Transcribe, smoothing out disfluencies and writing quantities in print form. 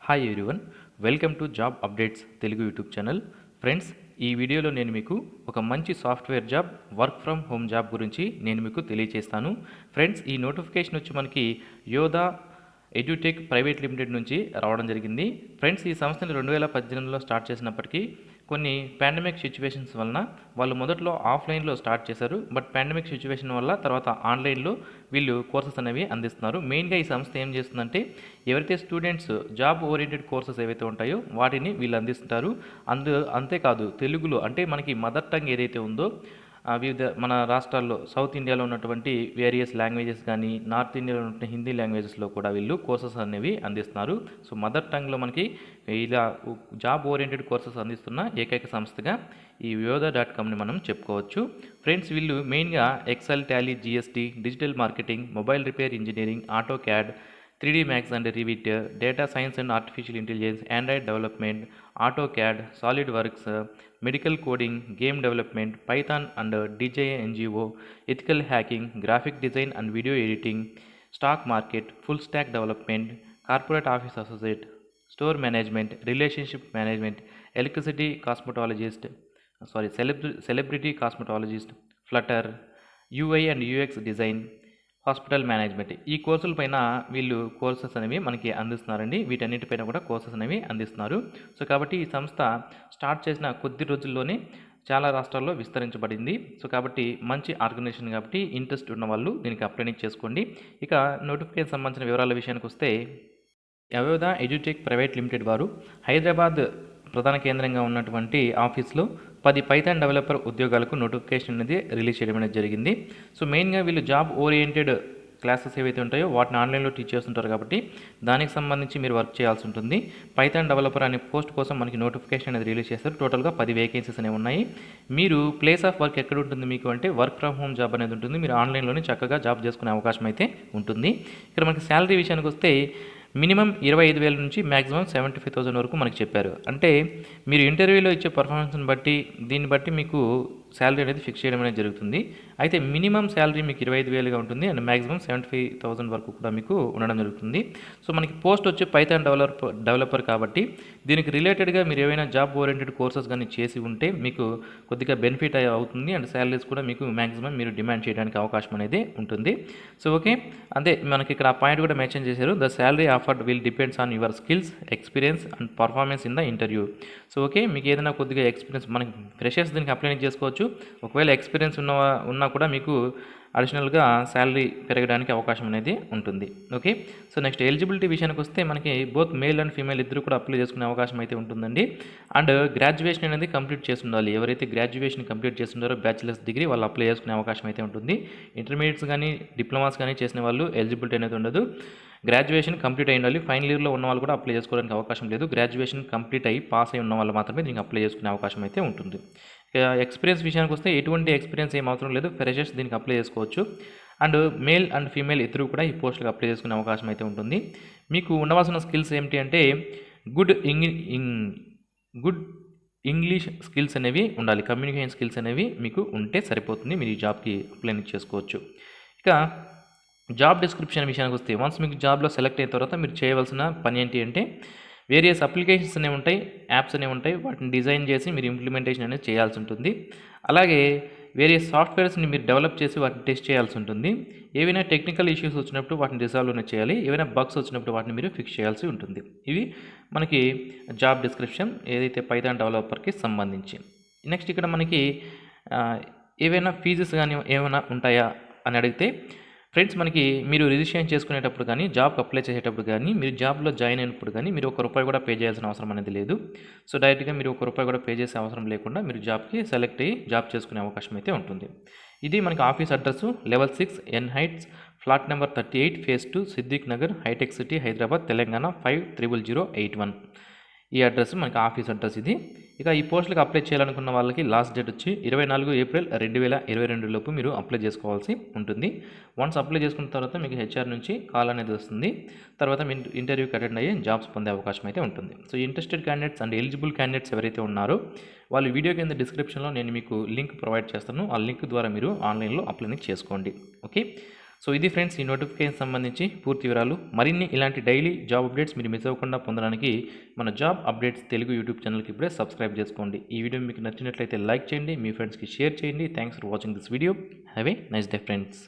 Hi everyone, welcome to job updates Telugu YouTube channel. Friends, ఈ వీడియోలో నేను మీకు ఒక మంచి software job, work from home job గురించి నేను మీకు తెలియజేస్తాను. ఫ్రెండ్స్, ఈ నోటిఫికేషన్ వచ్చి మనకి యోధా ఎడ్యుటెక్ ప్రైవేట్ లిమిటెడ్ నుంచి రావడం జరిగింది. ఫ్రెండ్స్, ఈ సంస్థని 2018లో స్టార్ట్ చేసినప్పటికీ కొన్ని పాండమిక్ సిచ్యువేషన్స్ వలన వాళ్ళు మొదట్లో ఆఫ్లైన్లో స్టార్ట్ చేశారు. బట్ పాండమిక్ సిచ్యువేషన్ వల్ల తర్వాత ఆన్లైన్లో వీళ్ళు కోర్సెస్ అనేవి అందిస్తున్నారు. మెయిన్గా ఈ సంస్థ ఏం చేస్తుందంటే ఎవరైతే స్టూడెంట్స్ జాబ్ ఓరియంటెడ్ కోర్సెస్ ఏవైతే ఉంటాయో వాటిని వీళ్ళు అందిస్తుంటారు. అంతేకాదు తెలుగులో అంటే మనకి మదర్ టంగ్ ఏదైతే ఉందో వివిధ మన రాష్ట్రాల్లో సౌత్ ఇండియాలో ఉన్నటువంటి వేరియస్ లాంగ్వేజెస్ కానీ నార్త్ ఇండియాలో ఉన్న హిందీ లాంగ్వేజెస్లో కూడా వీళ్ళు కోర్సెస్ అనేవి అందిస్తున్నారు. సో మదర్ టంగ్లో మనకి ఇలా జాబ్ ఓరియంటెడ్ కోర్సెస్ అందిస్తున్న ఏకైక సంస్థగా ఈ యోధా.comని మనం చెప్పుకోవచ్చు. ఫ్రెండ్స్, వీళ్ళు మెయిన్గా Excel, Tally, GST, digital marketing, mobile repair engineering, auto CAD, 3D Max and Revit, data science and artificial intelligence, Android development, AutoCAD, SolidWorks, medical coding, game development, Python and DJ NGO, ethical hacking, graphic design and video editing, stock market, full stack development, corporate office associate, store management, relationship management, celebrity cosmetologist, Flutter, UI and UX design, hospital management. ఈ కోర్సుల పైన వీళ్ళు courses అనేవి మనకి అందిస్తున్నారండి. వీటన్నిటిపైన కూడా courses అనేవి అందిస్తున్నారు. సో కాబట్టి ఈ సంస్థ స్టార్ట్ చేసిన కొద్ది రోజుల్లోనే చాలా రాష్ట్రాల్లో విస్తరించబడింది. సో కాబట్టి మంచి ఆర్గనైజేషన్ కాబట్టి ఇంట్రెస్ట్ ఉన్న వాళ్ళు దీనికి అప్లై చేసుకోండి. ఇక నోటిఫికేషన్ సంబంధించిన వివరాల విషయానికి వస్తే యోధా ఎడ్యుటెక్ ప్రైవేట్ లిమిటెడ్ వారు హైదరాబాద్ ప్రధాన కేంద్రంగా ఉన్నటువంటి ఆఫీస్లో 10 పైథాన్ డెవలపర్ ఉద్యోగాలకు నోటిఫికేషన్ అనేది రిలీజ్ చేయడం అనేది జరిగింది. సో మెయిన్గా వీళ్ళు జాబ్ ఓరియంటెడ్ క్లాసెస్ ఏవైతే ఉంటాయో వాటిని ఆన్లైన్లో టీచ్ చేస్తుంటారు కాబట్టి దానికి సంబంధించి మీరు వర్క్ చేయాల్సి ఉంటుంది. పైథాన్ డెవలపర్ అనే పోస్ట్ కోసం మనకి నోటిఫికేషన్ అనేది రిలీజ్ చేస్తారు. టోటల్గా 10 వేకెన్సీస్ అనేవి ఉన్నాయి. మీరు ప్లేస్ ఆఫ్ వర్క్ ఎక్కడ ఉంటుంది మీకు అంటే వర్క్ ఫ్రమ్ హోమ్ జాబ్ అనేది ఉంటుంది. మీరు ఆన్లైన్లోనే చక్కగా జాబ్ చేసుకునే అవకాశం అయితే ఉంటుంది. ఇక్కడ మనకి శాలరీ విషయానికి వస్తే మినిమం 25,000 నుంచి మ్యాక్సిమం 75,000 వరకు మనకి చెప్పారు. అంటే మీరు ఇంటర్వ్యూలో ఇచ్చే పర్ఫార్మెన్స్ని బట్టి దీన్ని బట్టి మీకు శాలరీ అనేది ఫిక్స్ చేయడం అనేది జరుగుతుంది. అయితే మినిమం శాలరీ మీకు 25,000గా ఉంటుంది అండ్ మ్యాక్సిమం 75,000 వరకు కూడా మీకు ఉండడం జరుగుతుంది. సో మనకి పోస్ట్ వచ్చి పైథాన్ డెవలపర్ కాబట్టి దీనికి రిలేటెడ్గా మీరు ఏవైనా జాబ్ ఓరియంటెడ్ కోర్సెస్ కానీ చేసి ఉంటే మీకు కొద్దిగా బెనిఫిట్ అవుతుంది అండ్ శాలరీస్ కూడా మీకు మ్యాక్సిమం మీరు డిమాండ్ చేయడానికి అవకాశం అనేది ఉంటుంది. సో ఓకే, అదే మనకి ఇక్కడ ఆ పాయింట్ కూడా మెన్షన్ చేశారు. The salary offered will depends on your skills, experience and performance in the interview. So okay, మీకు ఏదైనా కొద్దిగా ఎక్స్పీరియన్స్ మనకి ఫ్రెషర్స్ దీనికి అప్లై చేసుకోవచ్చు. ఒకవేళ ఎక్స్పీరియన్స్ ఉన్నా కూడా మీకు అడిషనల్గా శాలరీ పెరగడానికి అవకాశం అనేది ఉంటుంది. ఓకే, సో నెక్స్ట్ ఎలిజిబిలిటీ విషయానికి వస్తే మనకి బోత్ మేల్ అండ్ ఫీమేల్ ఇద్దరు కూడా అప్లై చేసుకునే అవకాశం అయితే ఉంటుందండి. అండ్ గ్రాడ్యుయేషన్ అనేది కంప్లీట్ చేసి ఉండాలి. ఎవరైతే గ్రాడ్యుయేషన్ కంప్లీట్ చేస్తున్నారో బ్యాచిలర్స్ డిగ్రీ వాళ్ళు అప్లై చేసుకునే అవకాశం అయితే ఉంటుంది. ఇంటర్మీడియట్స్ కానీ డిప్లొమాస్ కానీ చేసిన వాళ్ళు ఎలిజిబిలిటీ అనేది ఉండదు. గ్రాడ్యుయేషన్ కంప్లీట్ అయి ఉండాలి. ఫైనల్ ఇయర్లో ఉన్న వాళ్ళు కూడా అప్లై చేసుకోవడానికి అవకాశం లేదు. గ్రాడ్యుయేషన్ కంప్లీట్ అయ్యి పాస్ అయి ఉన్న వాళ్ళు మాత్రమే దీనికి అప్లై చేసుకునే అవకాశం అయితే ఉంటుంది. ఎక్స్పీరియన్స్ విషయానికి వస్తే ఎటువంటి ఎక్స్పీరియన్స్ ఏం అవసరం లేదు. ఫ్రెషర్స్ దీనికి అప్లై చేసుకోవచ్చు. అండ్ మేల్ అండ్ ఫీమేల్ ఇద్దరు కూడా ఈ పోస్టులకు అప్లై చేసుకునే అవకాశం అయితే ఉంటుంది. మీకు ఉండవలసిన స్కిల్స్ ఏమిటి అంటే గుడ్ ఇంగ్లీష్ స్కిల్స్ అనేవి ఉండాలి. కమ్యూనికేషన్ స్కిల్స్ అనేవి మీకు ఉంటే సరిపోతుంది. మీరు ఈ జాబ్కి అప్లై చేసుకోవచ్చు. ఇక జాబ్ డిస్క్రిప్షన్ విషయానికి వస్తే వన్స్ మీకు జాబ్లో సెలెక్ట్ అయిన తర్వాత మీరు చేయవలసిన పని ఏంటి అంటే వేరియస్ అప్లికేషన్స్ అనేవి ఉంటాయి, యాప్స్ అనేవి ఉంటాయి. వాటిని డిజైన్ చేసి మీరు ఇంప్లిమెంటేషన్ అనేది చేయాల్సి ఉంటుంది. అలాగే వేరియస్ సాఫ్ట్వేర్స్ని మీరు డెవలప్ చేసి వాటిని టెస్ట్ చేయాల్సి ఉంటుంది. ఏవైనా టెక్నికల్ ఇష్యూస్ వచ్చినప్పుడు వాటిని రిజాల్వ్ చేయాలి. ఏవైనా బగ్స్ వచ్చినప్పుడు వాటిని మీరు ఫిక్స్ చేయాల్సి ఉంటుంది. ఇవి మనకి జాబ్ డిస్క్రిప్షన్ ఏదైతే పైథాన్ డెవలపర్కి సంబంధించి. నెక్స్ట్ ఇక్కడ మనకి ఏవైనా ఫీజెస్ కానీ ఏమైనా ఉంటాయా అని అడిగితే ఫ్రెండ్స్, మనకి మీరు రిజిస్ట్రేషన్ చేసుకునేటప్పుడు కానీ జాబ్కి అప్లై చేసేటప్పుడు కానీ మీరు జాబ్లో జాయిన్ అయినప్పుడు కానీ మీరు ₹1 కూడా పే చేయాల్సిన అవసరం అనేది లేదు. సో డైరెక్ట్గా మీరు ₹1 కూడా పే చేసే అవసరం లేకుండా మీరు జాబ్కి సెలెక్ట్ అయ్యి జాబ్ చేసుకునే అవకాశం అయితే ఉంటుంది. ఇది మనకి office address level 6 N heights flat number 38 phase 2 Siddiq Nagar hitech city Hyderabad Telangana 500081. ఈ అడ్రస్ మనకి ఆఫీస్ అడ్రస్ ఇది. ఇక ఈ పోస్టులకు అప్లై చేయాలనుకున్న వాళ్ళకి లాస్ట్ డేట్ వచ్చి 24 ఏప్రిల్ 2022 లోపు మీరు అప్లై చేసుకోవాల్సి ఉంటుంది. వన్స్ అప్లై చేసుకున్న తర్వాత మీకు హెచ్ఆర్ నుంచి కాల్ అనేది వస్తుంది. తర్వాత మీ ఇంటర్వ్యూకి అటెండ్ అయ్యి జాబ్స్ పొందే అవకాశం అయితే ఉంటుంది. So interested candidates and eligible candidates ఎవరైతే ఉన్నారో వాళ్ళు వీడియో కింద డిస్క్రిప్షన్లో నేను మీకు లింక్ ప్రొవైడ్ చేస్తాను. ఆ లింక్ ద్వారా మీరు ఆన్లైన్లో అప్లై చేసుకోండి. ఓకే, సో ఇది ఫ్రెండ్స్ ఈ నోటిఫికేషన్ సంబంధించి పూర్తి వివరాలు. మరిన్ని ఇలాంటి డైలీ జాబ్ అప్డేట్స్ మీరు మిస్ అవ్వకుండా పొందడానికి మన జాబ్ అప్డేట్స్ తెలుగు యూట్యూబ్ ఛానల్కి ఇప్పుడే సబ్స్క్రైబ్ చేసుకోండి. ఈ వీడియో మీకు నచ్చినట్లయితే లైక్ చేయండి, మీ ఫ్రెండ్స్కి షేర్ చేయండి. Thanks for watching this video. Have a nice day friends.